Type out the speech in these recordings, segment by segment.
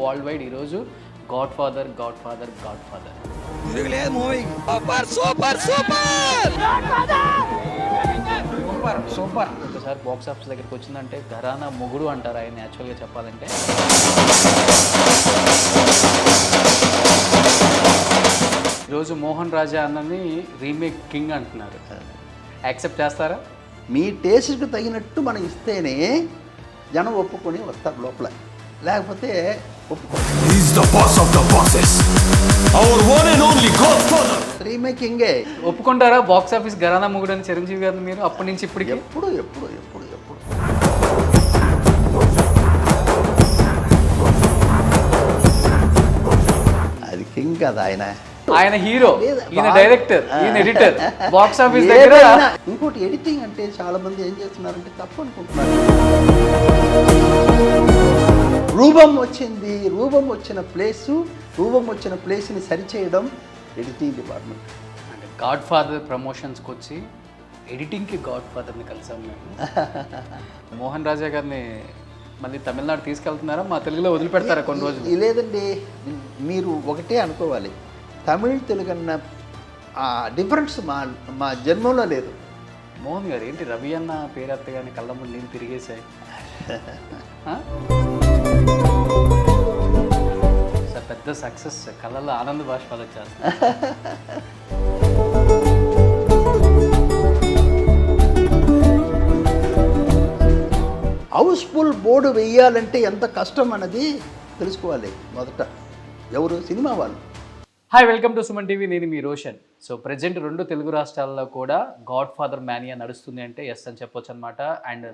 World wide ఈరోజు Godfather Godfather Godfather తిరగలేదు movie super super super super super. ఒకసారి box office దగ్గరికి వచ్చిందంటే ఘరానా మొగుడు అంటారు ఆయన యాక్చువల్గా చెప్పాలంటే. ఈరోజు మోహన్ రాజా అన్నని రీమేక్ కింగ్ అంటున్నారు. యాక్సెప్ట్ చేస్తారా? మీ టేస్ట్కి తగినట్టు మనం ఇస్తేనే జనం ఒప్పుకొని వస్తారు లోపల, లేకపోతే ఒప్పుకోరు. రీమేకింగే ఒప్పుకుంటారా బాక్స్ ఆఫీస్ ఘరానా మొగుడు అని చిరంజీవి గారిని మీరు అప్పటి నుంచి ఇప్పటికి? ఎప్పుడు ఎప్పుడు ఎప్పుడు ఎప్పుడు అది కింగ్ కదా ఆయన. ఆయన హీరో, ఈయన డైరెక్టర్, ఈయన ఎడిటర్. బాక్స్ ఆఫీస్ దగ్గర ఇంకోటి ఎడిటింగ్ అంటే చాలా మంది ఏం చేస్తున్నారంటే తప్పు అనుకుంటున్నారు. రూపం వచ్చింది, రూపం వచ్చిన ప్లేస్ని సరిచేయడం ఎడిటింగ్ డిపార్ట్మెంట్. అంటే గాడ్ ఫాదర్ ప్రమోషన్స్కి వచ్చి ఎడిటింగ్కి గాడ్ ఫాదర్ని కలిసాం మేము. మోహన్ రాజా గారిని మళ్ళీ తమిళనాడు తీసుకెళ్తున్నారా? మా తెలుగులో వదిలిపెడతారా కొన్ని రోజులు? లేదండి, మీరు ఒకటే అనుకోవాలి, తమిళ్ తెలుగు అన్న డిఫరెన్స్ మా జన్మంలో లేదు. మోహన్ గారు ఏంటి రవి అన్న పేరెత్త కానీ కళ్ళ ముందు నేను తిరిగేసాయి. సార్ పెద్ద సక్సెస్, కళ్ళల్లో ఆనంద బాష్పాలు వచ్చేస్తాయి. హౌస్ఫుల్ బోర్డు వేయాలంటే ఎంత కష్టం అన్నది తెలుసుకోవాలి మొదట. ఎవరు? సినిమా వాళ్ళు. Hi, welcome to Suman TV. నేను మీ రోషన్. సో ప్రజెంట్ 2 తెలుగు రాష్ట్రాల్లో కూడా గాడ్ ఫాదర్ మ్యానియా నడుస్తుంది అంటే ఎస్ అని చెప్పొచ్చు అనమాట. అండ్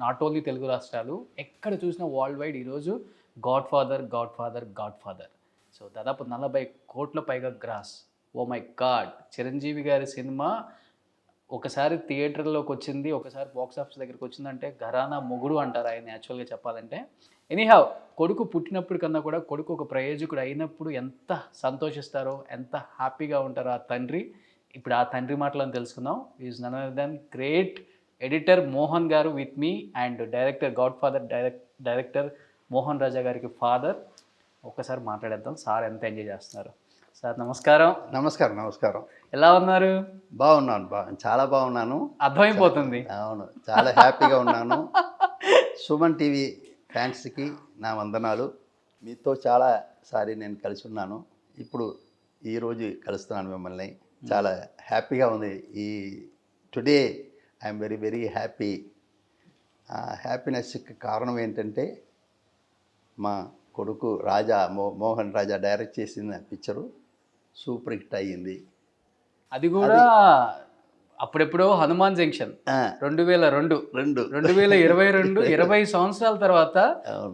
నాట్ ఓన్లీ తెలుగు రాష్ట్రాలు, ఎక్కడ చూసినా వరల్డ్ వైడ్ ఈరోజు Godfather Godfather Godfather. So దాదాపు 40 కోట్ల పైగా gross. Oh my god, Chiranjeevi గారి సినిమా ఒకసారి థియేటర్లోకి వచ్చింది, ఒకసారి బాక్స్ ఆఫీస్ దగ్గరికి వచ్చిందంటే ఘరానా మొగుడు అంటారు ఆయన యాక్చువల్గా చెప్పాలంటే. ఎనీహావ్, కొడుకు పుట్టినప్పుడు కన్నా కూడా కొడుకు ఒక ప్రయోజకుడు అయినప్పుడు ఎంత సంతోషిస్తారో, ఎంత హ్యాపీగా ఉంటారో ఆ తండ్రి. ఇప్పుడు ఆ తండ్రి మాటలను తెలుసుకుందాం. Is none other than great editor Mohan garu with me, and director Godfather director Mohan Raja గారికి ఫాదర్. ఒక్కసారి మాట్లాడేద్దాం. సార్ ఎంత ఎంజాయ్ చేస్తున్నారు. సార్ నమస్కారం. నమస్కారం. నమస్కారం. ఎలా ఉన్నారు? బాగున్నాను, చాలా బాగున్నాను. అర్థమైపోతుంది. అవును, చాలా హ్యాపీగా ఉన్నాను. సుమన్ టీవీ ఫ్యాన్స్కి నా వందనాలు. మీతో చాలా సారి నేను కలిసి ఉన్నాను, ఇప్పుడు ఈరోజు కలుస్తున్నాను మిమ్మల్ని. చాలా హ్యాపీగా ఉంది. ఈ today I'm very very happy. హ్యాపీనెస్కి కారణం ఏంటంటే మా కొడుకు రాజా మోహన్ రాజా డైరెక్ట్ చేసిన పిక్చరు సూపర్ హిట్ అయ్యింది. అది కూడా అప్పుడెప్పుడో హనుమాన్ జంక్షన్ 2002 2022 20 సంవత్సరాల తర్వాత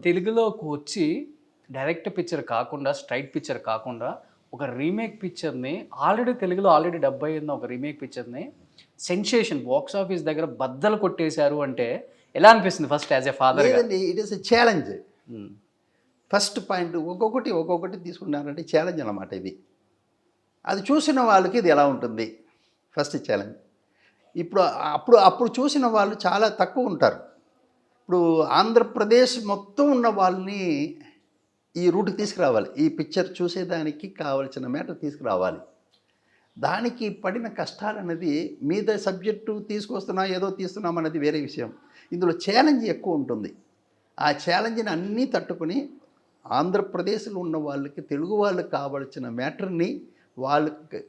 తెలుగులోకి వచ్చి డైరెక్ట్ పిక్చర్ కాకుండా, స్ట్రైట్ పిక్చర్ కాకుండా ఒక రీమేక్ పిక్చర్ని ఆల్రెడీ తెలుగులో డబ్ అయ్యింది. ఒక రీమేక్ పిక్చర్ని సెన్సేషన్ బాక్స్ ఆఫీస్ దగ్గర బద్దలు కొట్టేశారు అంటే ఎలా అనిపిస్తుంది first as a father? It is a challenge. First point ఒక్కొక్కటి తీసుకున్నారంటే ఛాలెంజ్ అన్నమాట ఇది. అది చూసిన వాళ్ళకి ఇది ఎలా ఉంటుంది ఫస్ట్ ఛాలెంజ్. అప్పుడు చూసిన వాళ్ళు చాలా తక్కువ ఉంటారు. ఇప్పుడు ఆంధ్రప్రదేశ్ మొత్తం ఉన్న వాళ్ళని ఈ రూట్కి తీసుకురావాలి. ఈ పిక్చర్ చూసేదానికి కావలసిన మ్యాటర్ తీసుకురావాలి. దానికి పడిన కష్టాలు అనేది మీద సబ్జెక్టు ఏదో తీస్తున్నాం అన్నది వేరే విషయం. ఇందులో ఛాలెంజ్ ఎక్కువ ఉంటుంది. ఆ ఛాలెంజ్ని అన్నీ తట్టుకుని ఆంధ్రప్రదేశ్లో ఉన్న వాళ్ళకి, తెలుగు వాళ్ళకి కావాల్సిన మ్యాటర్ని వాళ్ళకి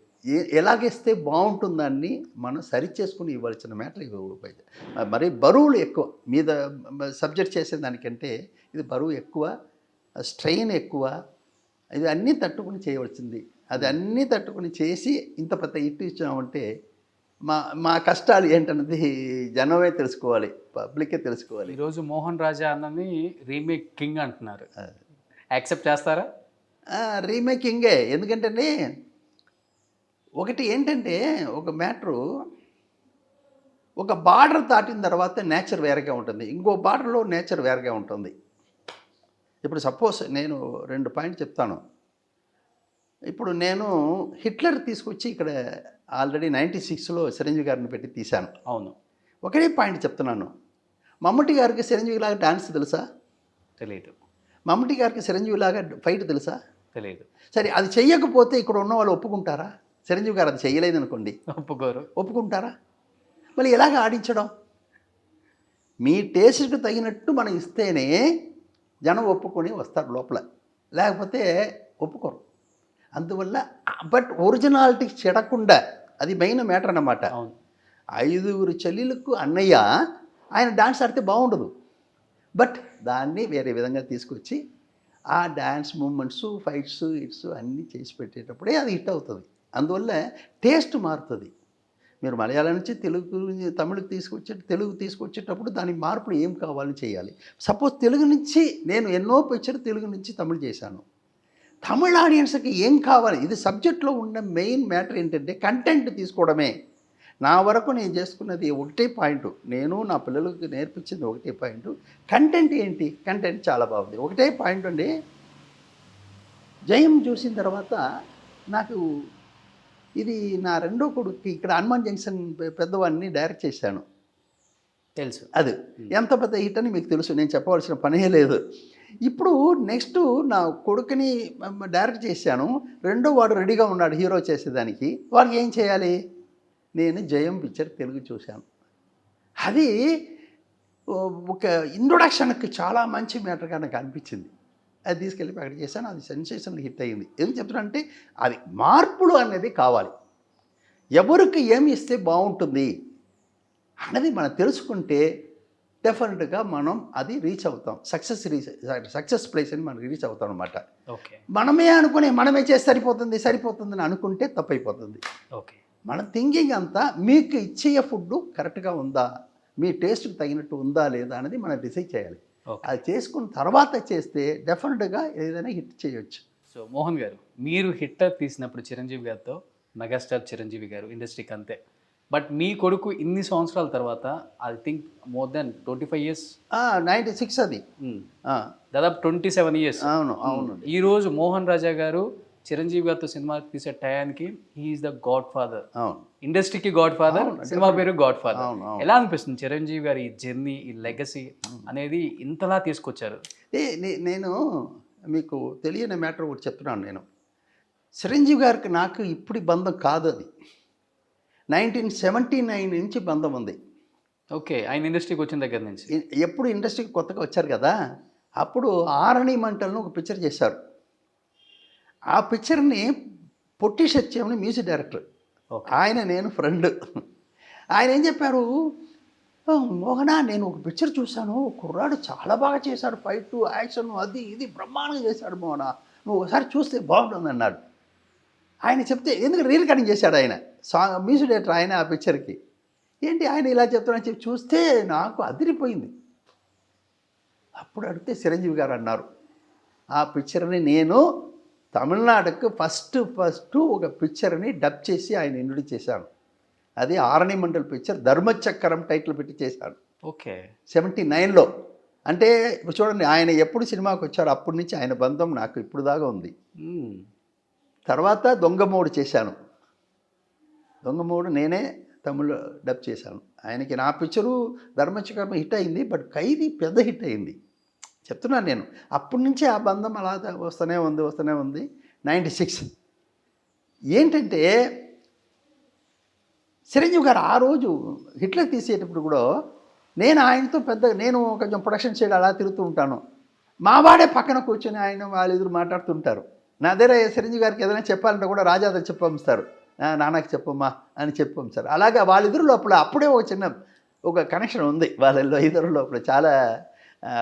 ఎలాగేస్తే బాగుంటుందాన్ని మనం సరి చేసుకుని ఇవ్వాల్సిన మ్యాటర్ ఇవ్వకపోతే మరి బరువులు ఎక్కువ మీద సబ్జెక్ట్ చేసేదానికంటే ఇది బరువు ఎక్కువ, స్ట్రెయిన్ ఎక్కువ. ఇది అన్నీ తట్టుకుని చేయవలసింది. అది అన్నీ తట్టుకుని చేసి ఇంత పెద్ద హిట్ ఇచ్చామంటే మా కష్టాలు ఏంటన్నది జనమే తెలుసుకోవాలి, పబ్లికే తెలుసుకోవాలి. ఈరోజు మోహన్ రాజా అన్నని రీమేక్ కింగ్ అంటున్నారు. యాక్సెప్ట్ చేస్తారా? రీమేకింగే. ఎందుకంటే ఒకటి ఏంటంటే ఒక మ్యాటరు, ఒక బార్డర్ దాటిన తర్వాత నేచర్ వేరేగా ఉంటుంది, ఇంకో బార్డర్లో నేచర్ వేరేగా ఉంటుంది. ఇప్పుడు సపోజ్ నేను 2 పాయింట్ చెప్తాను. ఇప్పుడు నేను హిట్లర్ తీసుకొచ్చి ఇక్కడ ఆల్రెడీ 96లో చిరంజీవి గారిని పెట్టి తీశాను. అవును. ఒకటే పాయింట్ చెప్తున్నాను. మమ్మటి గారికి చిరంజీవి లాగా డాన్స్ తెలుసా? తెలియదు. మమ్మటి గారికి చిరంజీవి లాగా ఫైట్ తెలుసా? తెలియదు. సరే అది చెయ్యకపోతే ఇక్కడ ఉన్న వాళ్ళు ఒప్పుకుంటారా? చిరంజీవి గారు అది చేయలేదు అనుకోండి, ఒప్పుకోరు. ఒప్పుకుంటారా? మళ్ళీ ఎలాగ ఆడించడం? మీ టేస్ట్కి తగినట్టు మనం ఇస్తేనే జనం ఒప్పుకొని వస్తారు లోపల, లేకపోతే ఒప్పుకోరు. అందువల్ల బట్ ఒరిజినాలిటీకి చెడకుండా, అది మెయిన్ మ్యాటర్ అన్నమాట. అవును. 5 చెల్లెలకు అన్నయ్య, ఆయన డాన్స్ ఆడితే బాగుండదు, బట్ దాన్ని వేరే విధంగా తీసుకొచ్చి ఆ డ్యాన్స్ మూమెంట్స్, ఫైట్స్, ఇట్స్ అన్నీ చేసి పెట్టేటప్పుడే అది హిట్ అవుతుంది. అందువల్ల టేస్ట్ మారుతుంది. మీరు మలయాళం నుంచి తమిళకి తెలుగు తీసుకొచ్చేటప్పుడు దాని మార్పులు ఏం కావాలని చేయాలి. సపోజ్ తెలుగు నుంచి నేను ఎన్నో పిక్చర్ తెలుగు నుంచి తమిళ్ చేశాను. తమిళ ఆడియన్స్కి ఏం కావాలి? ఇది సబ్జెక్ట్లో ఉన్న మెయిన్ మ్యాటర్ ఏంటంటే కంటెంట్ తీసుకోవడమే. నా వరకు నేను చేసుకున్నది ఒకటే పాయింట్, నేను నా పిల్లలకు నేర్పించింది ఒకటే పాయింట్. కంటెంట్ ఏంటి? కంటెంట్ చాలా బాగుంది. ఒకటే పాయింట్ అండి. జయం చూసిన తర్వాత నాకు ఇది నా రెండో కొడుకు ఇక్కడ హనుమాన్ జంక్షన్ పెద్దవాడిని డైరెక్ట్ చేశాను. తెలుసు. అది ఎంత పెద్ద హిట్ అని మీకు తెలుసు, నేను చెప్పవలసిన పనే లేదు. ఇప్పుడు నెక్స్ట్ నా కొడుకుని డైరెక్ట్ చేశాను. రెండో వాడు రెడీగా ఉన్నాడు హీరో చేసేదానికి. వాడికి ఏం చేయాలి? నేను జయం పిక్చర్ తెలుగు చూశాను. అది ఒక ఇంట్రొడక్షన్కి చాలా మంచి మ్యాటర్గా నాకు అనిపించింది. అది తీసుకెళ్ళి అక్కడ చేశాను. అది సెన్సేషనల్ హిట్ అయ్యింది. ఎందుకు చెప్తున్నానంటే అది మార్పులు అనేది కావాలి. ఎవరికి ఏమి ఇస్తే బాగుంటుంది అన్నది మనం తెలుసుకుంటే డెఫినెట్గా మనం అది రీచ్ అవుతాం. సక్సెస్ ప్లేస్ అని మనం రీచ్ అవుతాం అనమాట. ఓకే. మనమే చేసి సరిపోతుందని అనుకుంటే తప్పైపోతుంది. ఓకే. మన థింకింగ్ అంతా మీకు ఇచ్చే ఫుడ్ కరెక్ట్గా ఉందా, మీ టేస్ట్కి తగినట్టు ఉందా లేదా అనేది మనం డిసైడ్ చేయాలి. అది చేసుకున్న తర్వాత చేస్తే డెఫినెట్గా ఏదైనా హిట్ చేయొచ్చు. సో మోహన్ గారు, మీరు హిట్టర్ తీసినప్పుడు చిరంజీవి గారితో, మెగాస్టార్ చిరంజీవి గారు ఇండస్ట్రీకి అంతే. బట్ మీ కొడుకు ఇన్ని సంవత్సరాల తర్వాత I think more than 25 years, 96 అది దాదాపు 27 years. అవును అవును. ఈరోజు మోహన్ రాజా గారు చిరంజీవి గారితో సినిమా తీసే టయానికి హీఈస్ ద గాడ్ ఫాదర్. అవును. ఇండస్ట్రీకి గాడ్ ఫాదర్, సినిమా పేరు గాడ్ ఫాదర్. అవును. ఎలా అనిపిస్తుంది చిరంజీవి గారి ఈ జర్నీ, ఈ లెగసీ అనేది ఇంతలా తీసుకొచ్చారు? నేను మీకు తెలియని మ్యాటర్ ఒకటి చెప్తున్నాను. నేను చిరంజీవి గారికి నాకు ఇప్పుడు బంధం కాదు, అది 1979 నుంచి బంధం ఉంది. ఓకే. ఆయన ఇండస్ట్రీకి వచ్చిన దగ్గర నుంచి. ఎప్పుడు ఇండస్ట్రీకి కొత్తగా వచ్చారు కదా, అప్పుడు ఆరణి మంటలను ఒక పిక్చర్ చేశారు. ఆ పిక్చర్ని పొట్టి సత్యంని మ్యూజిక్ డైరెక్టర్, ఆయన నేను ఫ్రెండ్. ఆయన ఏం చెప్పారు, మోహనా నేను ఒక పిక్చర్ చూశాను, కుర్రాడు చాలా బాగా చేశాడు, ఫైట్ యాక్షన్ అది ఇది బ్రహ్మాండంగా చేశాడు మోహనా, నువ్వు ఒకసారి చూస్తే బాగుంటుంది అన్నాడు. ఆయన చెప్తే ఎందుకు రీ రికార్డింగ్ చేశాడు ఆయన మ్యూజిక్ డైరెక్టర్ ఆయన ఆ పిక్చర్కి. ఏంటి ఆయన ఇలా చెప్తానని చెప్పి చూస్తే నాకు అదిరిపోయింది. అప్పుడు అడిగితే చిరంజీవి గారు అన్నారు, ఆ పిక్చర్ని నేను తమిళనాడుకు ఫస్ట్ ఒక పిక్చర్ని డబ్ చేసి ఆయన ఇంట్రొడ్యూస్ చేశాను. అది ఆరణి మండల్ పిక్చర్, ధర్మచక్రం టైటిల్ పెట్టి చేశాను. ఓకే. 79లో. అంటే ఇప్పుడు చూడండి, ఆయన ఎప్పుడు సినిమాకి వచ్చారో అప్పటి నుంచి ఆయన బంధం నాకు ఇప్పుడు దాకా ఉంది. తర్వాత దొంగమూడు చేశాను. దొంగమూడు నేనే తమిళ డబ్ చేశాను. ఆయనకి నా పిక్చరు ధర్మచక్రం హిట్ అయింది, బట్ ఖైదీ పెద్ద హిట్ అయింది. చెప్తున్నాను నేను, అప్పటి నుంచి ఆ బంధం అలా వస్తూనే ఉంది. 96 ఏంటంటే చిరంజీవి గారు ఆ రోజు హిట్లర్ తీసేటప్పుడు కూడా నేను ఆయనతో నేను కొంచెం ప్రొడక్షన్ సైడ్ అలా తిరుగుతూ ఉంటాను. మా వాడే పక్కన కూర్చొని ఆయన వాళ్ళిద్దరు మాట్లాడుతుంటారు. నా దగ్గర చిరంజీవి గారికి ఏదైనా చెప్పాలంటే కూడా రాజాతో చెప్పంస్తారు, నాన్నకి చెప్పమ్మా అని చెప్పంసారు. అలాగే వాళ్ళిద్దరు లోపల అప్పుడే ఒక కనెక్షన్ ఉంది వాళ్ళల్లో ఇద్దరు లోపల. చాలా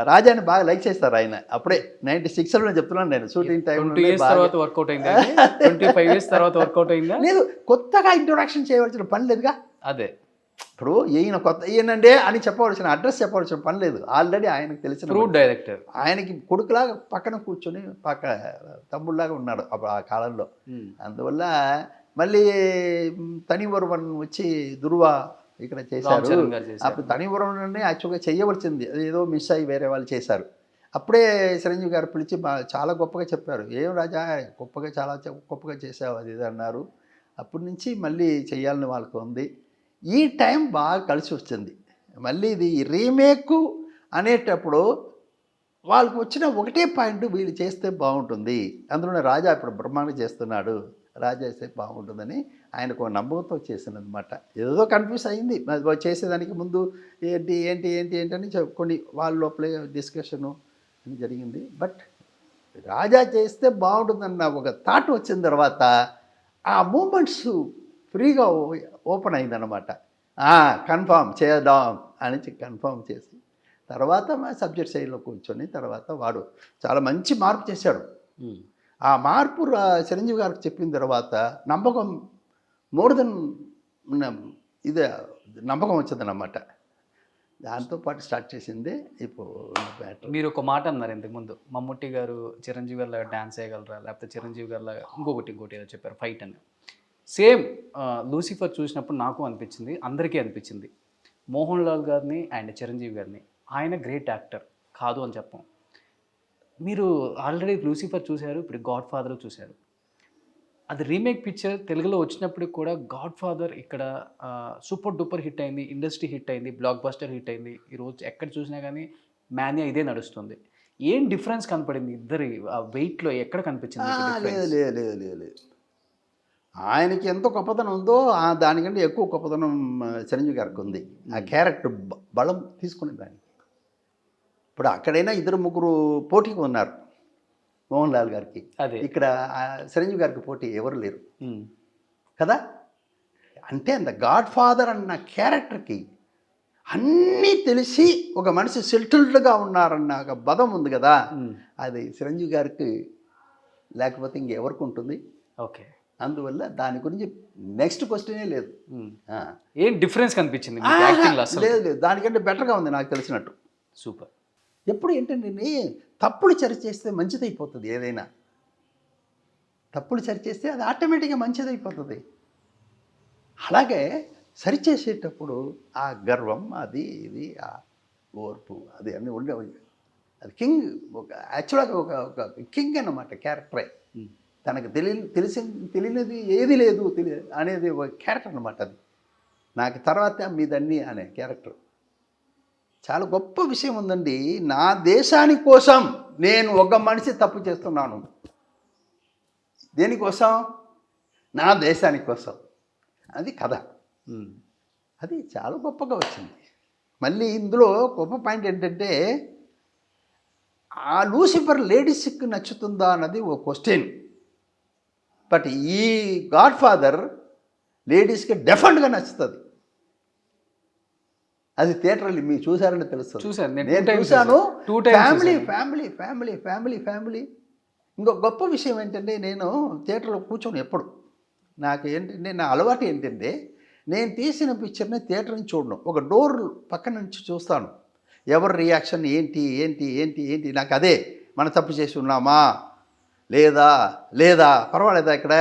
రాజాని బాగా లైక్ చేస్తారు ఆయన. అప్పుడే 96లో చెప్తున్నాను నేను, షూటింగ్ టైం. 20 years తర్వాత వర్కౌట్ అయిందా? 25 years తర్వాత వర్కౌట్ అయిందా? లేదు, కొత్తగా ఇంట్రొడక్షన్ చేయవలసిన పని లేదుగా. అదే ఇప్పుడు ఈయనండి అని చెప్పవలసిన అడ్రస్ చెప్పవలసిన పని లేదు. ఆల్రెడీ ఆయనకు తెలిసిన ట్రూ డైరెక్టర్. ఆయనకి కొడుకులాగా పక్కన కూర్చొని తమ్ముళ్ళలాగా ఉన్నాడు ఆ కాలంలో. అందువల్ల మళ్ళీ తనివరువన్ వచ్చి దుర్వా ఇక్కడ చేశారు. అప్పుడు తనివరువన్ యాక్చువల్గా చేయవలసింది, ఏదో మిస్ అయ్యి వేరే వాళ్ళు చేశారు. అప్పుడే చిరంజీవి గారు పిలిచి చాలా గొప్పగా చెప్పారు, ఏం రాజా చాలా గొప్పగా చేసావు అది ఇది అన్నారు. అప్పటి నుంచి మళ్ళీ చెయ్యాలని వాళ్ళకు ఉంది. ఈ టైం బాగా కలిసి వచ్చింది. మళ్ళీ ఇది రీమేక్ అనేటప్పుడు వాళ్ళకి వచ్చిన ఒకటే పాయింట్ వీళ్ళు చేస్తే బాగుంటుంది. అందులోనే రాజా ఇప్పుడు బ్రహ్మాండం చేస్తున్నాడు, రాజా చేస్తే బాగుంటుందని ఆయనకు ఒక నమ్మకంతో చేసినదన్నమాట. ఏదో కన్ఫ్యూజ్ అయింది అది చేసేదానికి ముందు ఏంటి ఏంటి ఏంటి ఏంటని కొన్ని వాళ్ళ లోపలే డిస్కషను అని జరిగింది. బట్ రాజా చేస్తే బాగుంటుందన్న ఒక థాట్ వచ్చిన తర్వాత ఆ మూమెంట్స్ ఫ్రీగా ఓపెన్ అయిందన్నమాట. కన్ఫామ్ చేద్దాం అని కన్ఫామ్ చేసి తర్వాత మా సబ్జెక్ట్ సైడ్లో కూర్చొని తర్వాత వాడు చాలా మంచి మార్పు చేశాడు. ఆ మార్పు చిరంజీవి గారికి చెప్పిన తర్వాత నమ్మకం మోర్ దెన్ ఇదే నమ్మకం వచ్చిందన్నమాట. దాంతోపాటు స్టార్ట్ చేసిందే ఇప్పుడు. మీరు ఒక మాట అన్నారు ఇంతకుముందు, మమ్ముట్టి గారు చిరంజీవి గారిలా డ్యాన్స్ వేయగలరా, లేకపోతే చిరంజీవి గారిలా ఇంకోటి ఏదో చెప్పారు ఫైట్ అని. సేమ్ లూసిఫర్ చూసినప్పుడు నాకు అనిపించింది, అందరికీ అనిపించింది. మోహన్ లాల్ గారిని అండ్ చిరంజీవి గారిని, ఆయన గ్రేట్ యాక్టర్ కాదు అని చెప్పం. మీరు ఆల్రెడీ లూసిఫర్ చూశారు, ఇప్పుడు గాడ్ ఫాదర్ చూశారు. అది రీమేక్ పిక్చర్ తెలుగులో వచ్చినప్పుడు కూడా గాడ్ ఫాదర్ ఇక్కడ సూపర్ డూపర్ హిట్ అయింది, ఇండస్ట్రీ హిట్ అయింది, బ్లాక్ బస్టర్ హిట్ అయింది. ఈరోజు ఎక్కడ చూసినా కానీ మాన్యా ఇదే నడుస్తుంది. ఏం డిఫరెన్స్ కనపడింది ఇద్దరి వెయిట్లో, ఎక్కడ కనిపించింది? లేదు ఆయనకి ఎంతో గొప్పతనం ఉందో దానికంటే ఎక్కువ గొప్పతనం చిరంజీవి గారికి ఉంది. ఆ క్యారెక్టర్ బలం తీసుకునే దానికి. ఇప్పుడు అక్కడైనా ఇద్దరు ముగ్గురు పోటీకి ఉన్నారు మోహన్ లాల్ గారికి, ఇక్కడ చిరంజీవి గారికి పోటీ ఎవరు లేరు కదా. అంటే అంత గాడ్ ఫాదర్ అన్న క్యారెక్టర్కి అన్నీ తెలిసి ఒక మనిషి సెటిల్డ్గా ఉన్నారన్న ఒక బలం ఉంది కదా, అది చిరంజీవి గారికి లేకపోతే ఇంకెవరికి ఉంటుంది? ఓకే, అందువల్ల దాని గురించి నెక్స్ట్ క్వశ్చనే లేదు. ఏం డిఫరెన్స్ కనిపించింది? లేదు, దానికంటే బెటర్గా ఉంది నాకు తెలిసినట్టు. సూపర్. ఎప్పుడు ఏంటంటే తప్పులు సరిచేస్తే మంచిదైపోతుంది. ఏదైనా తప్పులు సరిచేస్తే అది ఆటోమేటిక్గా మంచిదైపోతుంది. అలాగే సరిచేసేటప్పుడు ఆ గర్వం అది ఇది ఆ ఓర్పు అది అన్నీ ఉండేవి. అది కింగ్, ఒక యాక్చువల్గా ఒక కింగ్ అన్నమాట క్యారెక్టరే. తనకు తెలియనిది ఏది లేదు అనేది ఒక క్యారెక్టర్ అన్నమాట. అది నాకు తర్వాత మీదన్నీ అనే క్యారెక్టర్ చాలా గొప్ప విషయం ఉందండి. నా దేశాని కోసం నేను ఒక మనిషి తప్పు చేస్తున్నాను. దేనికోసం? నా దేశాని కోసం. అది కథ. అది చాలా గొప్పగా వచ్చింది. మళ్ళీ ఇందులో గొప్ప పాయింట్ ఏంటంటే ఆ లూసిఫర్ లేడీస్కి నచ్చుతుందా అన్నది ఒక క్వశ్చన్. బట్ ఈ గాడ్ ఫాదర్ లేడీస్కి డెఫినెట్గా నచ్చుతుంది. అది థియేటర్లు మీరు చూసారని తెలుస్తుంది. నేను చూశాను. Family family family family family. ఇంకో గొప్ప విషయం ఏంటంటే నేను థియేటర్లో కూర్చొని ఎప్పుడు నాకు ఏంటంటే నా అలవాటు ఏంటంటే నేను తీసిన పిక్చర్ని థియేటర్ నుంచి చూడను, ఒక డోర్ పక్కన నుంచి చూస్తాను. ఎవరి రియాక్షన్ ఏంటి ఏంటి ఏంటి ఏంటి నాకు అదే, మనం తప్పు చేసి ఉన్నామా లేదా పర్వాలేదా ఇక్కడ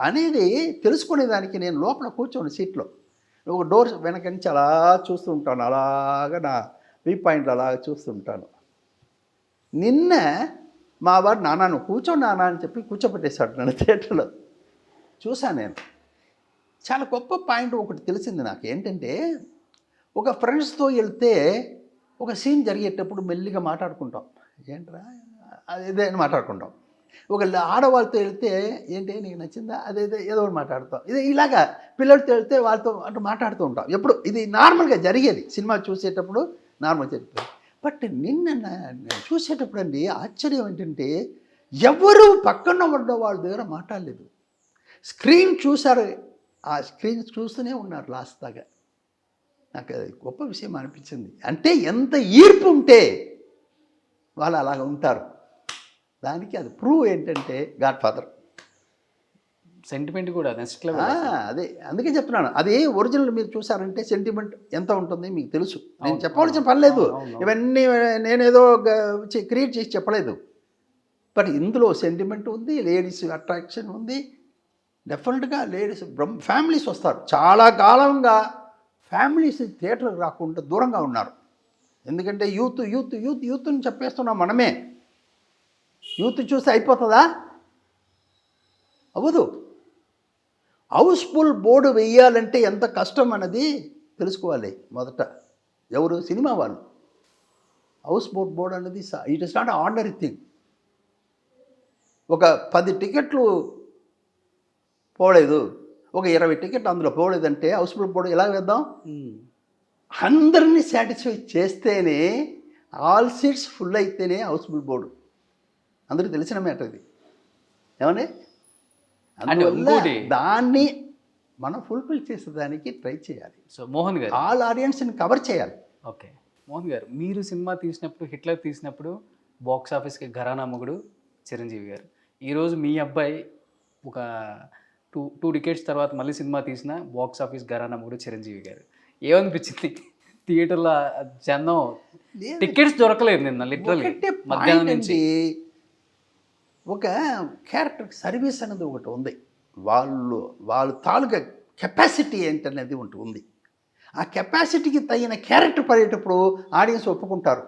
అనేది తెలుసుకునేదానికి నేను లోపల కూర్చోండి సీట్లో. ఒక డోర్ వెనక నుంచి అలా చూస్తూ ఉంటాను, అలాగా నా వ్యూ పాయింట్లు అలాగా చూస్తూ ఉంటాను. నిన్న మా వాడు నాన్న నువ్వు కూర్చోండి నాన్న అని చెప్పి కూర్చోబెట్టేశాడు నన్ను థియేటర్లో. చూశాను నేను. చాలా గొప్ప పాయింట్ ఒకటి తెలిసింది నాకు. ఏంటంటే ఒక ఫ్రెండ్స్తో వెళ్తే ఒక సీన్ జరిగేటప్పుడు మెల్లిగా మాట్లాడుకుంటాం, ఏంట్రా అదే అని మాట్లాడుకుంటాం. ఒక ఆడవాళ్ళతో వెళ్తే ఏంటి నీకు నచ్చిందా అదేదో ఏదో ఒకటి మాట్లాడుతాం. ఇది ఇలాగా పిల్లలతో వెళ్తే వాళ్ళతో అటు మాట్లాడుతూ ఉంటాం. ఎప్పుడు ఇది నార్మల్గా జరిగేది, సినిమా చూసేటప్పుడు నార్మల్ జరిగేది. బట్ నిన్న నేను చూసేటప్పుడు అండి ఆశ్చర్యం ఏంటంటే ఎవరు పక్కన ఉన్న వాళ్ళ దగ్గర మాట్లాడలేదు. స్క్రీన్ చూశారు, ఆ స్క్రీన్ చూస్తూనే ఉన్నారు లాస్ట్ దాకా. నాకు అది గొప్ప విషయం అనిపించింది. అంటే ఎంత ఈర్పు ఉంటే వాళ్ళు అలాగ ఉంటారు. దానికి అది ప్రూవ్ ఏంటంటే గాడ్ ఫాదర్ సెంటిమెంట్ కూడా నెక్స్ట్ లెవెల్. అదే అందుకే చెప్తున్నాను, అది ఒరిజినల్ మీరు చూసారంటే సెంటిమెంట్ ఎంత ఉంటుంది మీకు తెలుసు. నేను చెప్పవలసిన పని లేదు, ఇవన్నీ నేనేదో క్రియేట్ చేసి చెప్పలేదు. బట్ ఇందులో సెంటిమెంట్ ఉంది, లేడీస్ అట్రాక్షన్ ఉంది. డెఫినెట్గా లేడీస్ ఫ్యామిలీస్ వస్తారు. చాలా కాలంగా ఫ్యామిలీస్ థియేటర్కి రాకుండా దూరంగా ఉన్నారు. ఎందుకంటే యూత్ యూత్ యూత్ యూత్ని చెప్పేస్తున్నాం మనమే. యూత్ చూస్తే అయిపోతుందా? అవ్వదు. హౌస్ఫుల్ బోర్డు వెయ్యాలంటే ఎంత కష్టం అన్నది తెలుసుకోవాలి మొదట. ఎవరు? సినిమా వాళ్ళు. హౌస్ బోర్డ్ అనేది it is not ordinary thing. ఒక 10 టికెట్లు పోలేదు, ఒక 20 టికెట్లు అందులో పోలేదంటే హౌస్ బోర్డు ఎలా వేద్దాం? అందరినీ సాటిస్ఫై చేస్తేనే, ఆల్ సీట్స్ ఫుల్ అయితేనే హౌస్ఫుల్ బోర్డు. అందరికీ తెలిసిన మ్యాటర్ ఇది. ఏమండి? అందువల్ల ఇంకోటి దాన్ని మనం ఫుల్ఫిల్ చేసేదానికి ట్రై చేయాలి. సో మోహన్ గారు, ఆల్ ఆడియన్స్ని కవర్ చేయాలి. ఓకే మోహన్ గారు, మీరు సినిమా తీసినప్పుడు, హిట్లర్ తీసినప్పుడు బాక్స్ ఆఫీస్కి ఘరానా మొగుడు చిరంజీవి గారు. ఈరోజు మీ అబ్బాయి ఒక టూ డికేట్స్ తర్వాత మళ్ళీ సినిమా తీసిన బాక్స్ ఆఫీస్ ఘరానా మొగుడు చిరంజీవి గారు. ఏమనిపించింది? థియేటర్లో జనం టికెట్స్ దొరకలేదు నిన్న లిటరల్లీ మధ్యాహ్నం నుంచి. ఒక క్యారెక్టర్ సర్వీస్ అనేది ఒకటి ఉంది. వాళ్ళ తాలూకా కెపాసిటీ ఏంటనేది ఒకటి ఉంది. ఆ కెపాసిటీకి తగిన క్యారెక్టర్ పడేటప్పుడు ఆడియన్స్ ఒప్పుకుంటారు.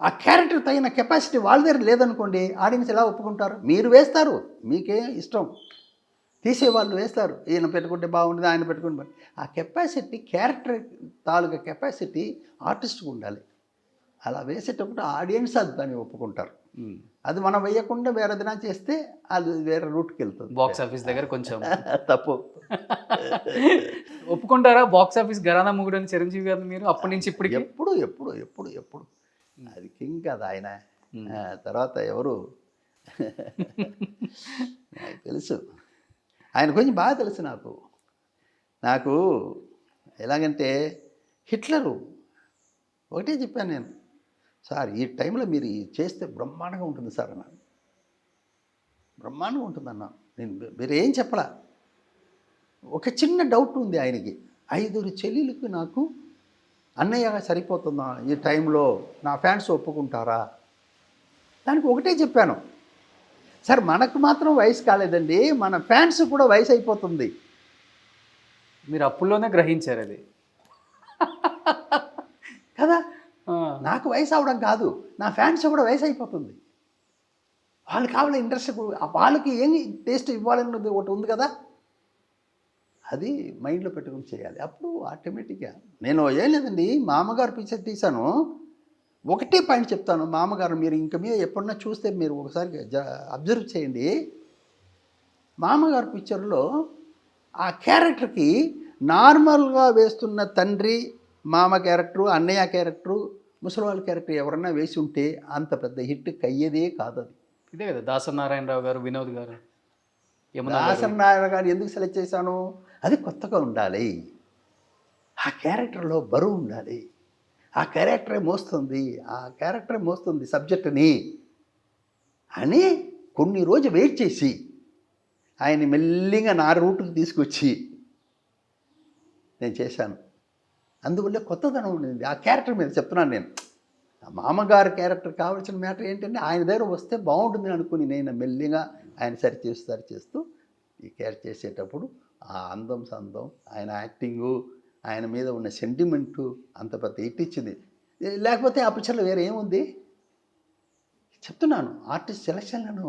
ఆ క్యారెక్టర్ తగిన కెపాసిటీ వాళ్ళ దగ్గర లేదనుకోండి, ఆడియన్స్ ఎలా ఒప్పుకుంటారు? మీరు వేస్తారు, మీకే ఇష్టం, తీసేవాళ్ళు వేస్తారు, ఈయన పెట్టుకుంటే బాగుంటుంది, ఆయన పెట్టుకుంటే ఆ కెపాసిటీ, క్యారెక్టర్ తాలూకా కెపాసిటీ ఆర్టిస్ట్కి ఉండాలి. అలా వేసేటప్పుడు ఆడియన్స్ అది దాన్ని ఒప్పుకుంటారు. అది మనం వేయకుండా వేరే దినా చేస్తే అది వేరే రూట్కి వెళ్తుంది. బాక్స్ ఆఫీస్ దగ్గర కొంచెం తప్పు. ఒప్పుకుంటారా బాక్స్ ఆఫీస్ ఘరానా మొగుడు అని చిరంజీవి గారిని మీరు అప్పటి నుంచి ఇప్పటికి? ఎప్పుడు అది కింగ్ కదా ఆయన. తర్వాత ఎవరు నాకు తెలుసు, ఆయన కొంచెం బాగా తెలుసు నాకు ఎలాగంటే హిట్లరు ఒకటే చెప్పాను నేను, సార్ ఈ టైంలో మీరు చేస్తే బ్రహ్మాండంగా ఉంటుంది సార్ అన్నాను. బ్రహ్మాండంగా ఉంటుందన్నా. నేను మీరు ఏం చెప్పలా. ఒక చిన్న డౌట్ ఉంది ఆయనకి, 5 చెల్లెలకు నాకు అన్నయ్యగా సరిపోతుందా ఈ టైంలో, నా ఫ్యాన్స్ ఒప్పుకుంటారా? దానికి ఒకటే చెప్పాను, సార్ మనకు మాత్రం వయసు కాలేదండి, మన ఫ్యాన్స్ కూడా వయసు అయిపోతుంది. మీరు అప్పుల్లోనే గ్రహించారు అది కదా. నాకు వయసు అవడం కాదు, నా ఫ్యాన్స్ కూడా వయసు అయిపోతుంది. వాళ్ళు కావాలి ఇంట్రెస్ట్, వాళ్ళకి ఏమి టేస్ట్ ఇవ్వాలన్నది ఒకటి ఉంది కదా, అది మైండ్లో పెట్టుకుని చేయాలి. అప్పుడు ఆటోమేటిక్గా నేను ఏం లేదండి, మామగారు పిక్చర్ తీశాను. ఒకటే పాయింట్ చెప్తాను, మామగారు మీరు ఇంక మీద ఎప్పుడన్నా చూస్తే మీరు ఒకసారి అబ్జర్వ్ చేయండి. మామగారు పిక్చర్లో ఆ క్యారెక్టర్కి నార్మల్గా వేస్తున్న తండ్రి, మామ క్యారెక్టరు, అన్నయ్య క్యారెక్టరు, ముసలివాళ్ళ క్యారెక్టర్ ఎవరన్నా వేసి ఉంటే అంత పెద్ద హిట్ అయ్యేదే కాదు. అది ఇదే కదా దాసనారాయణరావు గారు, వినోద్ గారు, దాసనారాయణ గారు ఎందుకు సెలెక్ట్ చేశాను? అది కొత్తగా ఉండాలి, ఆ క్యారెక్టర్లో బరువు ఉండాలి, ఆ క్యారెక్టరే మోస్తుంది సబ్జెక్టుని అని కొన్ని రోజులు వెయిట్ చేసి ఆయన్ని మెల్లిగా నా రూట్కి తీసుకొచ్చి నేను చేశాను. అందువల్ల కొత్తదనం ఉండింది ఆ క్యారెక్టర్ మీద. చెప్తున్నాను నేను, మామగారి క్యారెక్టర్ కావాల్సిన మ్యాటర్ ఏంటంటే ఆయన దగ్గర వస్తే బాగుంటుంది అనుకుని నేను మెల్లిగా ఆయన సరిచేస్తూ ఈ క్యారెక్టర్ చేసేటప్పుడు ఆ అందం సందం, ఆయన యాక్టింగు, ఆయన మీద ఉన్న సెంటిమెంటు అంత పెద్ద హిట్ ఇచ్చింది. లేకపోతే ఆ పిక్చర్లో వేరే ఏముంది? చెప్తున్నాను, ఆర్టిస్ట్ సెలక్షన్లోనే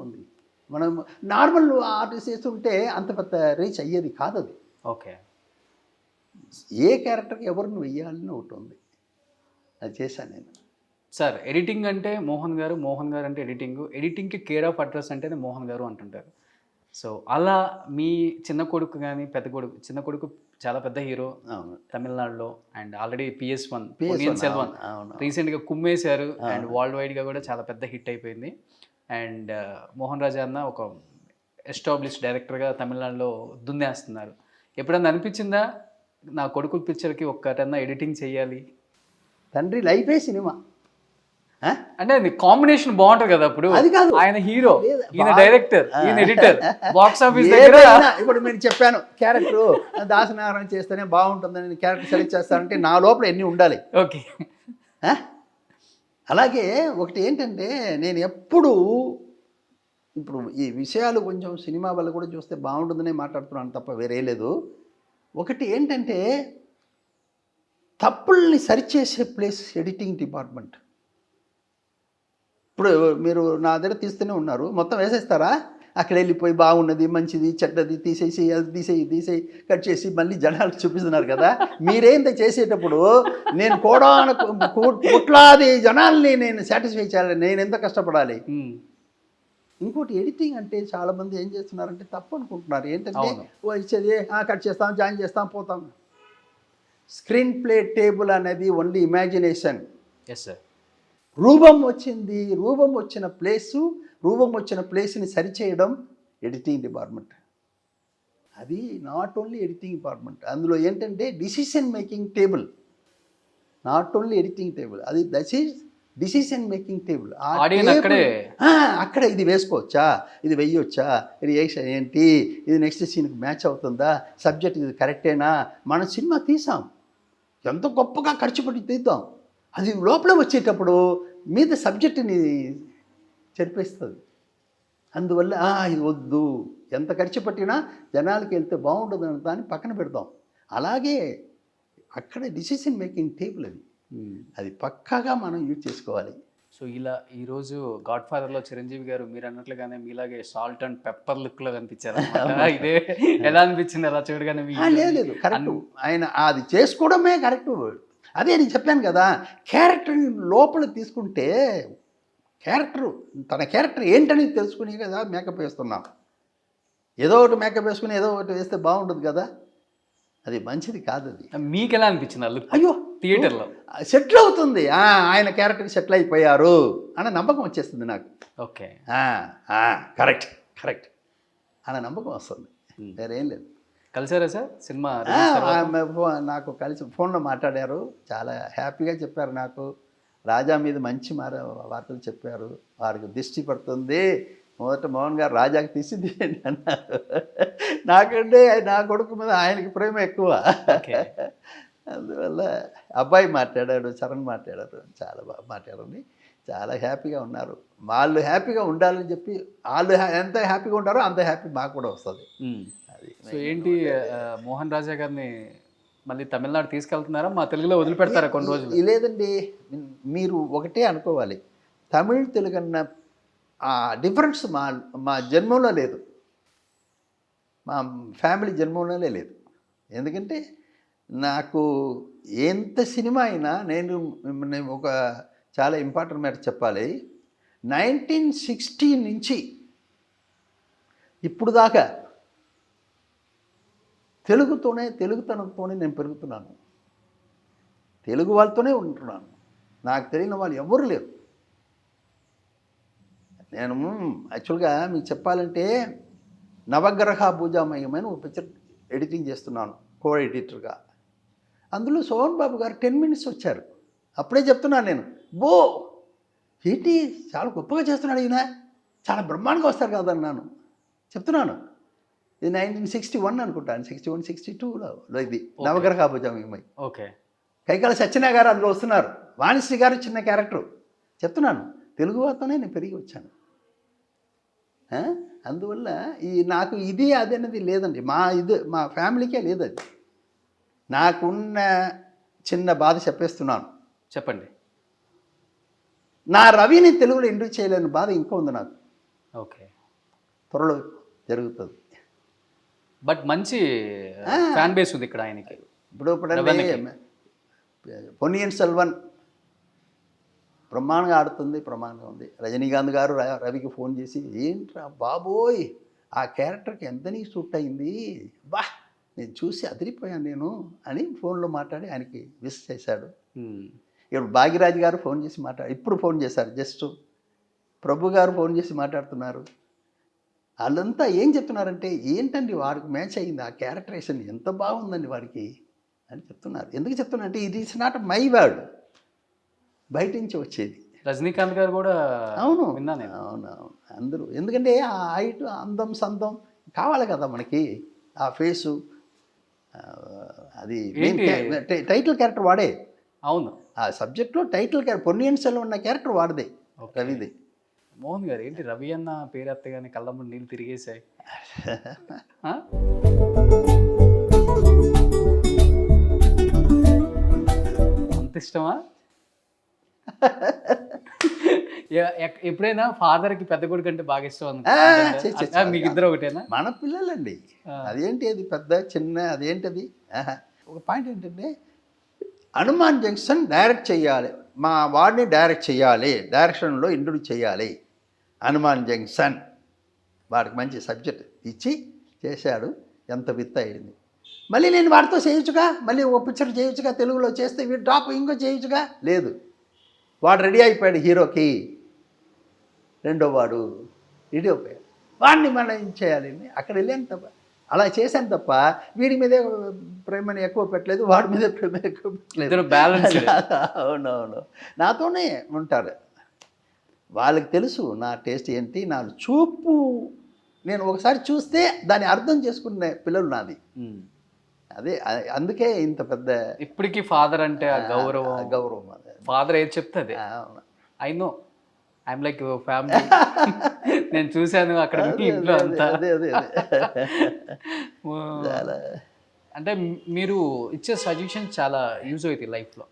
ఉంది. మనం నార్మల్ ఆర్టిస్ట్ చేస్తుంటే అంత పెద్ద రీచ్ అయ్యేది కాదు అది. ఓకే, ఏ క్యారెక్టర్కి ఎవరిని వెయ్యాలని ఒకటి ఉంది, అది చేశాను నేను. సార్ ఎడిటింగ్ అంటే మోహన్ గారు అంటే ఎడిటింగ్కి కేర్ ఆఫ్ అడ్రస్ అంటేనే మోహన్ గారు అంటుంటారు. సో అలా మీ చిన్న కొడుకు కానీ పెద్ద కొడుకు, చిన్న కొడుకు చాలా పెద్ద హీరో తమిళనాడులో, and already PS1 Ponniyin Selvan రీసెంట్గా కుమ్మేశారు, అండ్ వరల్డ్ వైడ్గా కూడా చాలా పెద్ద హిట్ అయిపోయింది. అండ్ మోహన్ రాజా అన్న ఒక ఎస్టాబ్లిష్డ్ డైరెక్టర్గా తమిళనాడులో దున్నేస్తున్నారు. ఎప్పుడన్నా అనిపించిందా నా కొడుకుల పిక్చర్కి ఒక్కటన్నా ఎడిటింగ్ చేయాలి? తండ్రి లైఫే సినిమా అంటే కాంబినేషన్ బాగుంటుంది కదా. అప్పుడు అది కాదు, ఆయన హీరో, ఈయన డైరెక్టర్, ఈయన ఎడిటర్, బాక్స్ ఆఫీస్ దగ్గర. ఇప్పుడు మీరు చెప్పాను క్యారెక్టర్ దాసనారాయణ చేస్తేనే బాగుంటుందని క్యారెక్టర్ సెలెక్ట్ చేస్తానంటే నా లోపల ఎన్ని ఉండాలి. ఓకే, అలాగే ఒకటి ఏంటంటే నేను ఇప్పుడు ఈ విషయాలు కొంచెం సినిమా వల్ల కూడా చూస్తే బాగుంటుందనే మాట్లాడుతున్నాను తప్ప వేరే లేదు. ఒకటి ఏంటంటే తప్పుల్ని సరిచేసే ప్లేస్ ఎడిటింగ్ డిపార్ట్మెంట్. ఇప్పుడు మీరు నా దగ్గర తీస్తూనే ఉన్నారు, మొత్తం వేసేస్తారా? అక్కడ వెళ్ళిపోయి బాగున్నది మంచిది చెడ్డది తీసేసి అది తీసేయి కట్ చేసి మళ్ళీ జనాలకు చూపిస్తున్నారు కదా. మీరేంత చేసేటప్పుడు నేను కోట్లాది జనాల్ని నేను సాటిస్ఫై చేయాలి, నేను ఎంత కష్టపడాలి. ఇంకోటి ఎడిటింగ్ అంటే చాలామంది ఏం చేస్తున్నారంటే తప్పు అనుకుంటున్నారు. ఏంటంటే ఇచ్చేది కట్ చేస్తాం, జాయిన్ చేస్తాం, పోతాం. స్క్రీన్ ప్లే టేబుల్ అనేది ఓన్లీ ఇమాజినేషన్. Yes sir. రూపం వచ్చిన ప్లేస్ని సరిచేయడం ఎడిటింగ్ డిపార్ట్మెంట్. అది నాట్ ఓన్లీ ఎడిటింగ్ డిపార్ట్మెంట్, అందులో ఏంటంటే decision making table. Not only editing table, అది that is decision making table. అక్కడ ఇది వేసుకోవచ్చా, ఇది వెయ్యొచ్చా, రియాక్షన్ ఏంటి, ఇది నెక్స్ట్ సీన్కి మ్యాచ్ అవుతుందా, సబ్జెక్ట్ ఇది కరెక్టేనా, మనం సినిమా తీసాం ఎంత గొప్పగా ఖర్చు పెట్టి తీద్దాం, అది లోపల వచ్చేటప్పుడు మీద సబ్జెక్టుని చెరిపేస్తుంది. అందువల్ల ఇది వద్దు, ఎంత ఖర్చు పెట్టినా జనాలకి వెళ్తే బాగుంటుంది అని దాన్ని పక్కన పెడతాం. అలాగే అక్కడ డిసిషన్ మేకింగ్ టేబుల్ అది పక్కాగా మనం యూజ్ చేసుకోవాలి. సో ఇలా ఈరోజు గాడ్ ఫాదర్లో చిరంజీవి గారు మీరు అన్నట్లుగానే మీలాగే సాల్ట్ అండ్ పెప్పర్ లుక్లో కనిపించారు. ఇదే ఎలా అనిపించింది అలా చూడగానే? లేదు కరెక్ట్, ఆయన అది చేసుకోవడమే కరెక్ట్. అదే నేను చెప్పాను కదా, క్యారెక్టర్ని లోపల తీసుకుంటే తన క్యారెక్టర్ ఏంటని తెలుసుకుని కదా మేకప్ వేస్తున్నాం. ఏదో ఒకటి మేకప్ వేసుకుని ఏదో ఒకటి వేస్తే బాగుంటుంది కదా, అది మంచిది కాదు. అది మీకు ఎలా అనిపించింది? అయ్యో థియేటర్లో సెటిల్ అవుతుంది, ఆయన క్యారెక్టర్ సెటిల్ అయిపోయారు అన్న నమ్మకం వచ్చేస్తుంది నాకు. ఓకే, కరెక్ట్ అన్న నమ్మకం వస్తుంది, వేరేం లేదు. కలిసారా సార్ సినిమా? నాకు కలిసి ఫోన్లో మాట్లాడారు, చాలా హ్యాపీగా చెప్పారు. నాకు రాజా మీద మంచి వార్తలు చెప్పారు. వారికి దిష్టి పడుతుంది, మొదట మోహన్ గారు రాజాకి తీసింది అన్నారు. నాకంటే నా కొడుకు మీద ఆయనకి ప్రేమ ఎక్కువ. అందువల్ల అబ్బాయి మాట్లాడాడు, చరణ్ మాట్లాడారు, చాలా బాగా మాట్లాడారని చాలా హ్యాపీగా ఉన్నారు. వాళ్ళు హ్యాపీగా ఉండాలని చెప్పి వాళ్ళు ఎంత హ్యాపీగా ఉంటారో అంత హ్యాపీ మాకు కూడా వస్తుంది. అది సో ఏంటి మోహన్ రాజా గారిని మళ్ళీ తమిళనాడు తీసుకెళ్తున్నారా, మా తెలుగులో వదిలిపెడతారా కొన్ని రోజులు? లేదండి, మీరు ఒకటే అనుకోవాలి, తమిళ్ తెలుగు అన్న ఆ డిఫరెన్స్ మా జన్మంలో లేదు, మా ఫ్యామిలీ జన్మంలోనే లేదు. ఎందుకంటే నాకు ఎంత సినిమా అయినా నేను ఒక చాలా ఇంపార్టెంట్ మ్యాటర్ చెప్పాలి. 1960 నుంచి ఇప్పుడు దాకా తెలుగుతనంతోనే నేను పెరుగుతున్నాను, తెలుగు వాళ్ళతోనే ఉంటున్నాను. నాకు తెలియని వాళ్ళు ఎవరు లేరు. నేను యాక్చువల్గా మీకు చెప్పాలంటే నవగ్రహ పూజామయమైన ఒక పిక్చర్ ఎడిటింగ్ చేస్తున్నాను కో ఎడిటర్గా. అందులో సోహన్ బాబు గారు 10 minutes వచ్చారు. అప్పుడే చెప్తున్నాను నేను, ఏంటి చాలా గొప్పగా చేస్తున్నాడు ఈయన, చాలా బ్రహ్మాండంగా వస్తారు కదన్నాను, చెప్తున్నాను. ఇది 1961 అనుకుంటాను, 61, 62లో ఇది నవగ్రహ పూజామయమై. ఓకే, కైకాల సత్యనారాయణ గారు అందులో వస్తున్నారు, వాణిశ్రీ గారు చిన్న క్యారెక్టర్. చెప్తున్నాను, తెలుగు వారితోనే నేను పెరిగి వచ్చాను. అందువల్ల నాకు ఇది అది అనేది లేదండి, మా ఫ్యామిలీకే లేదు. అది నాకున్న చిన్న బాధ చెప్పేస్తున్నాను. చెప్పండి. నా రవిని తెలుగులో ఇంట్రడ్యూస్ చేయలేని బాధ ఇంకా ఉంది నాకు. ఓకే, త్వరలో జరుగుతుంది. బట్ మంచి ఫ్యాన్ బేస్ ఉంది ఇక్కడ ఆయనకి. ఇప్పుడు పొన్నియిన్ సెల్వన్ బ్రహ్మాండంగా ఆడుతుంది, బ్రహ్మాండంగా ఉంది. రజనీకాంత్ గారు రవికి ఫోన్ చేసి, ఏంట్రా బాబోయ్ ఆ క్యారెక్టర్కి ఎంత నీకు సూట్ అయింది, నేను చూసి అదిరిపోయాను నేను అని ఫోన్లో మాట్లాడి ఆయనకి విష్ చేశాడు. ఇప్పుడు భాగ్యరాజ్ గారు ఇప్పుడు ఫోన్ చేశారు, జస్ట్ ప్రభు గారు ఫోన్ చేసి మాట్లాడుతున్నారు. వాళ్ళంతా ఏం చెప్తున్నారంటే, ఏంటండి వాడికి మ్యాచ్ అయ్యింది, ఆ క్యారెక్టరేషన్ ఎంత బాగుందండి వాడికి అని చెప్తున్నారు. ఎందుకు చెప్తున్నా అంటే ఇది ఇట్స్ నాట్ మై వర్డ్, బయట నుంచి వచ్చేది. రజనీకాంత్ గారు కూడా అవును విన్నాను. అవునవును, అందరూ. ఎందుకంటే ఆ హైట్, అందం, సందం కావాలి కదా మనకి, ఆ ఫేసు, అది టైటిల్ క్యారెక్టర్ వాడే. అవును, ఆ సబ్జెక్ట్లో టైటిల్ క్యారెక్టర్ పొన్నియిన్ సెల్వన్ ఉన్న క్యారెక్టర్ వాడదే రవిది. మోహన్ గారు ఏంటి రవి అన్న పేరు ఎత్తగానే కళ్ళమ్మ నీళ్ళు తిరిగేసాయి. అంత ఇష్టమా? ఎప్పుడైనా ఫాదర్ కి పెద్ద కొడుకు అంటే బాగా ఇష్టం మీకు ఇద్దరు ఒకటేనా? మన పిల్లలండి. అదేంటి అది పెద్ద చిన్న అదేంటది ఒక పాయింట్ ఏంటంటే హనుమాన్ జంక్షన్ డైరెక్ట్ చేయాలి, మా వాడిని డైరెక్ట్ చేయాలి, డైరెక్షన్లో ఇంట్రొడ్యూస్ చేయాలి. హనుమాన్ జంక్షన్ వాడికి మంచి సబ్జెక్ట్ ఇచ్చి చేశాడు, ఎంత విత్ అయింది. మళ్ళీ నేను వాడితో చేయొచ్చుగా, మళ్ళీ ఓ పిక్చర్ చేయొచ్చుగా, తెలుగులో చేస్తే వీడు డ్రాప్ ఇంకో చేయొచ్చుగా. లేదు, వాడు రెడీ అయిపోయాడు హీరోకి, రెండో వాడు రెడీ అయిపోయాడు, వాడిని మనం ఏం చేయాలి అక్కడ వెళ్ళాను తప్ప, అలా చేశాను తప్ప వీడి మీదే ప్రేమని ఎక్కువ పెట్టలేదు, వాడి మీదే ప్రేమ ఎక్కువ పెట్టలేదు. బ్యాలెన్స్. అవునవును, నాతోనే ఉంటారు, వాళ్ళకి తెలుసు నా టేస్ట్ ఏంటి, నా చూపు. నేను ఒకసారి చూస్తే దాన్ని అర్థం చేసుకునే పిల్లలు నాది. అదే అందుకే ఇంత పెద్ద ఇప్పటికీ ఫాదర్ అంటే ఆ గౌరవం ఫాదర్ ఏది చెప్తే అదే. I know, I'm like family. నేను చూశాను అక్కడ ఇంట్లో అంతా. అంటే మీరు ఇచ్చే సజెషన్ చాలా యూజ్ అవుతాయి లైఫ్లో.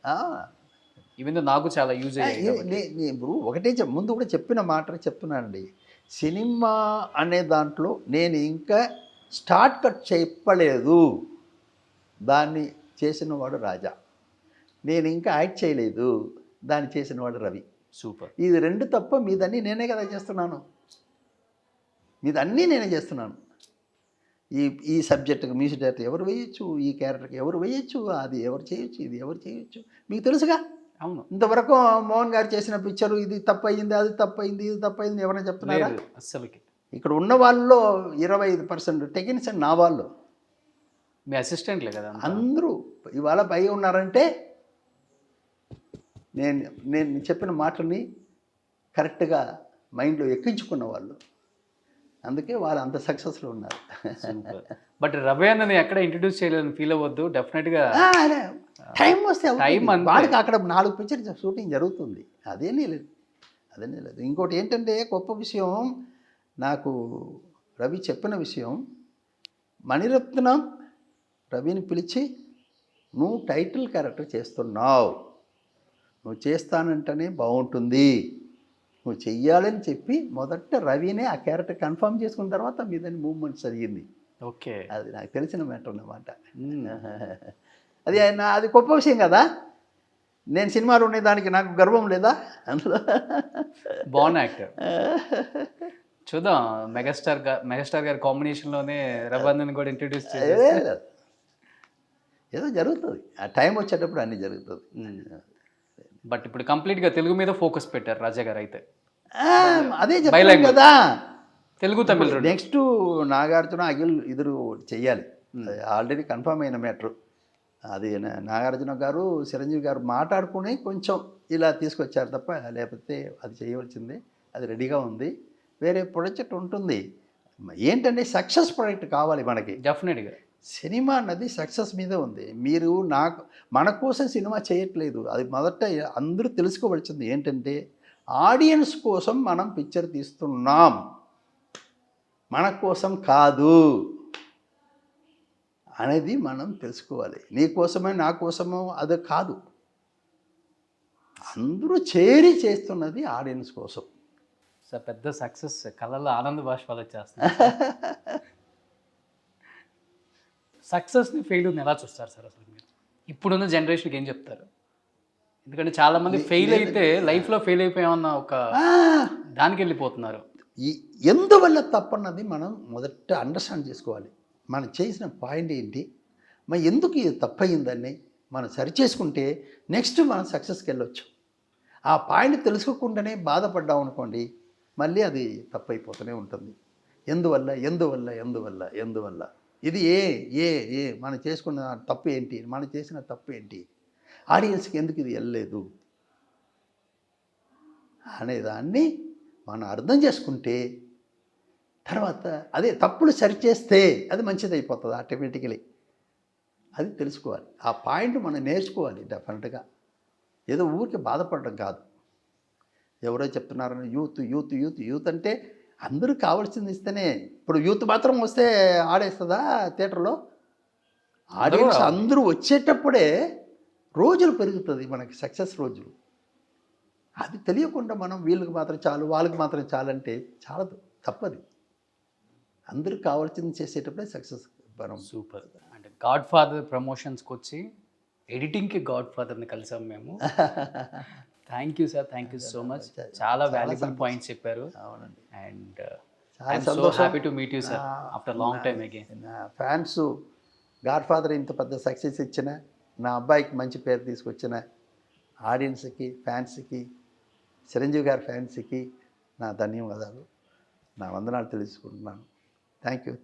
ఈవెన్ నాకు చాలా యూజ్ అయ్యాయి. ఇప్పుడు ఒకటే ముందు కూడా చెప్పిన మాట చెప్తున్నానండి, సినిమా అనే దాంట్లో నేను ఇంకా స్టార్ట్ కట్ చెప్పలేదు, దాన్ని చేసినవాడు రాజా. నేను ఇంకా యాక్ట్ చేయలేదు, దాన్ని చేసినవాడు రవి. సూపర్. ఇది రెండు తప్ప మీదన్నీ నేనే కదా చేస్తున్నాను, మీదన్నీ నేనే చేస్తున్నాను. ఈ సబ్జెక్టుకి మ్యూజిక్ డైరెక్టర్ ఎవరు వేయచ్చు, ఈ క్యారెక్టర్కి ఎవరు వేయచ్చు, అది ఎవరు చేయొచ్చు, ఇది ఎవరు చేయొచ్చు, మీకు తెలుసుగా. అవును, ఇంతవరకు మోహన్ గారు చేసిన పిక్చరు ఇది తప్పయింది, అది తప్పయింది, ఇది తప్పయింది ఎవరైనా చెప్తున్నారా? అస్సలకి. ఇక్కడ ఉన్న వాళ్ళలో 25% టెక్నీషియన్ నా వాళ్ళు, మీ అసిస్టెంట్లే కదా అందరూ. ఇవాళ పై ఉన్నారంటే నేను చెప్పిన మాటల్ని కరెక్ట్గా మైండ్లో ఎక్కించుకున్న వాళ్ళు, అందుకే వాళ్ళు అంత సక్సెస్లో ఉన్నారు. బట్ రవి అన్నని ఎక్కడ ఇంట్రడ్యూస్ చేయలేదని ఫీల్ అవ్వద్దు, డెఫినెట్గా టైం వస్తే వాడికి అక్కడ 4 పిక్చర్ షూటింగ్ జరుగుతుంది, అదేనే లేదు. ఇంకోటి ఏంటంటే గొప్ప విషయం నాకు రవి చెప్పిన విషయం, మణిరత్నం రవిని పిలిచి నువ్వు టైటిల్ క్యారెక్టర్ చేస్తున్నావు, నువ్వు చేస్తానంటేనే బాగుంటుంది, నువ్వు చెయ్యాలని చెప్పి మొదట రవినే ఆ క్యారెక్టర్ కన్ఫర్మ్ చేసుకున్న తర్వాత మీదని మూవ్మెంట్ జరిగింది. ఓకే, అది నాకు తెలిసిన మ్యాటర్ అన్నమాట. అది గొప్ప విషయం కదా. నేను సినిమాలో ఉండేదానికి నాకు గర్వం లేదా? అందులో బాగున్నా యాక్టర్. చూద్దాం, మెగాస్టార్ గారి కాంబినేషన్లోనే రవాందన్ కూడా ఇంట్రడ్యూస్ చేయాలి. ఏదో జరుగుతుంది, ఆ టైం వచ్చేటప్పుడు అన్నీ జరుగుతుంది. బట్ ఇప్పుడు కంప్లీట్గా తెలుగు మీద ఫోకస్ పెట్టారు రాజా గారు. అయితే అదే చెప్పాను కదా, తెలుగు తమిళ. నెక్స్ట్ నాగార్జున అఖిల్ ఇద్దరు చెయ్యాలి, ఆల్రెడీ కన్ఫర్మ్ అయిన మ్యాటర్. అది నాగార్జున గారు చిరంజీవి గారు మాట్లాడుకుని కొంచెం ఇలా తీసుకొచ్చారు తప్ప, లేకపోతే అది చేయవలసిందే, అది రెడీగా ఉంది. వేరే ప్రాజెక్ట్ ఉంటుంది. ఏంటంటే సక్సెస్ ప్రాజెక్ట్ కావాలి మనకి. డెఫినెట్గా సినిమా అన్నది సక్సెస్ మీదే ఉంది. మీరు మన కోసం సినిమా చేయట్లేదు, అది మొదట అందరూ తెలుసుకోవలసింది ఏంటంటే ఆడియన్స్ కోసం మనం పిక్చర్ తీస్తున్నాం, మన కోసం కాదు అనేది మనం తెలుసుకోవాలి. నీ కోసమే నా కోసమో అది కాదు, అందరూ చేరి చేస్తున్నది ఆడియన్స్ కోసం. సార్ పెద్ద సక్సెస్, కళ్ళల్లో ఆనంద బాష్పాలు వచ్చేస్తాయి. సక్సెస్ని ఫెయిల్యూర్ని ఎలా చూస్తారు సార్ అసలు మీరు? ఇప్పుడున్న జనరేషన్కి ఏం చెప్తారు? ఎందుకంటే చాలామంది ఫెయిల్ అయితే లైఫ్లో ఫెయిల్ అయిపోయామన్న ఒక దానికి వెళ్ళిపోతున్నారు. ఎందువల్ల తప్పన్నది మనం మొదట అండర్స్టాండ్ చేసుకోవాలి. మనం చేసిన పాయింట్ ఏంటి, మరి ఎందుకు ఇది తప్పయిందని మనం సరిచేసుకుంటే నెక్స్ట్ మనం సక్సెస్కి వెళ్ళొచ్చు. ఆ పాయింట్ తెలుసుకోకుండానే బాధపడ్డాం అనుకోండి, మళ్ళీ అది తప్పైపోతూనే ఉంటుంది. ఎందువల్ల ఇది మనం చేసుకున్న తప్పు ఏంటి, మనం చేసిన తప్పు ఏంటి, ఆడియన్స్కి ఎందుకు ఇది వెళ్ళలేదు అనేదాన్ని మనం అర్థం చేసుకుంటే తర్వాత అదే తప్పులు సరిచేస్తే అది మంచిది అయిపోతుంది ఆటోమేటికలీ. అది తెలుసుకోవాలి, ఆ పాయింట్ మనం నేర్చుకోవాలి డెఫినెట్గా. ఏదో ఊరికి బాధపడడం కాదు. ఎవరో చెప్తున్నారని యూత్ అంటే అందరూ కావాల్సింది ఇస్తేనే. ఇప్పుడు యూత్ మాత్రం వస్తే ఆడేస్తుందా థియేటర్లో? ఆడియన్స్ అందరూ వచ్చేటప్పుడే రోజులు పెరుగుతుంది మనకి, సక్సెస్ రోజులు. అది తెలియకుండా మనం వీళ్ళకి మాత్రం చాలు వాళ్ళకి మాత్రం చాలంటే చాలా తప్పది. అందరికి కావాల్సింది చేసేటప్పుడే సక్సెస్ మనం. సూపర్. అంటే గాడ్ ఫాదర్ ప్రమోషన్స్కి వచ్చి ఎడిటింగ్కి గాడ్ ఫాదర్ని కలిసాం మేము. Thank you sir, thank you so much. చాలా వాల్యుబుల్ పాయింట్స్ చెప్పారు. అవునండి. అండ్ చాలా ఐఎమ్ సో సంతోషం. Happy to meet you sir after long time again. నా ఫ్యాన్స్ గాడ్ ఫాదర్ ఇంత పెద్ద సక్సెస్ ఇచ్చిన, నా అబ్బాయికి మంచి పేరు తీసుకొచ్చిన ఆడియన్స్కి, ఫ్యాన్స్కి, చిరంజీవి గారి ఫ్యాన్స్కి నా ధన్యవాదాలు, నా వందనాలు తెలుసుకుంటున్నాను. Thank you.